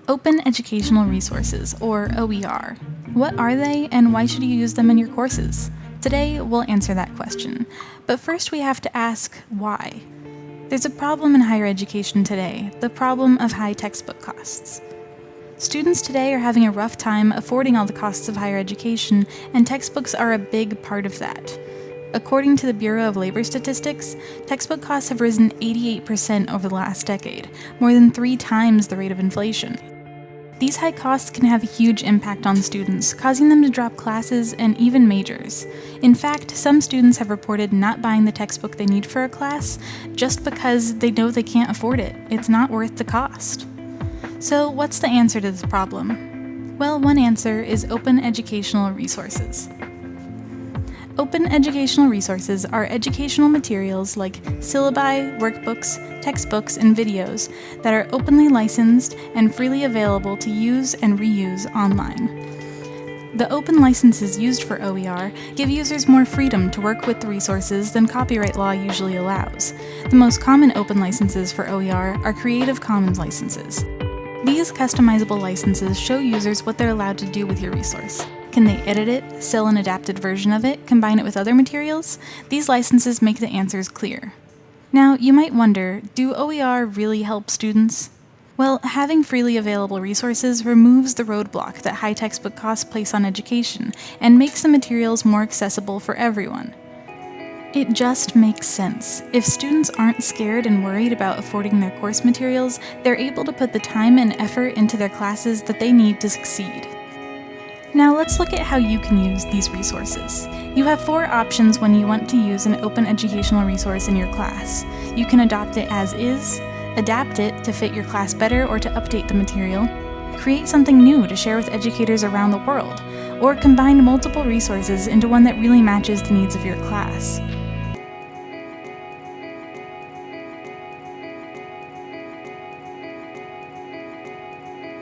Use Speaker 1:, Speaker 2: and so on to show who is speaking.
Speaker 1: Open Educational Resources, or OER. What are they, and why should you use them in your courses? Today, we'll answer that question. But first we have to ask, why? There's a problem in higher education today, the problem of high textbook costs. Students today are having a rough time affording all the costs of higher education, and textbooks are a big part of that. According to the Bureau of Labor Statistics, textbook costs have risen 88% over the last decade, more than 3 times the rate of inflation. These high costs can have a huge impact on students, causing them to drop classes and even majors. In fact, some students have reported not buying the textbook they need for a class just because they know they can't afford it. It's not worth the cost. So what's the answer to this problem? Well, one answer is open educational resources. Open educational resources are educational materials like syllabi, workbooks, textbooks, and videos that are openly licensed and freely available to use and reuse online. The open licenses used for OER give users more freedom to work with the resources than copyright law usually allows. The most common open licenses for OER are Creative Commons licenses. These customizable licenses show users what they're allowed to do with your resource. Can they edit it, sell an adapted version of it, combine it with other materials? These licenses make the answers clear. Now, you might wonder, do OER really help students? Well, having freely available resources removes the roadblock that high textbook costs place on education and makes the materials more accessible for everyone. It just makes sense. If students aren't scared and worried about affording their course materials, they're able to put the time and effort into their classes that they need to succeed. Now let's look at how you can use these resources. You have 4 options when you want to use an open educational resource in your class. You can adopt it as is, adapt it to fit your class better or to update the material, create something new to share with educators around the world, or combine multiple resources into one that really matches the needs of your class.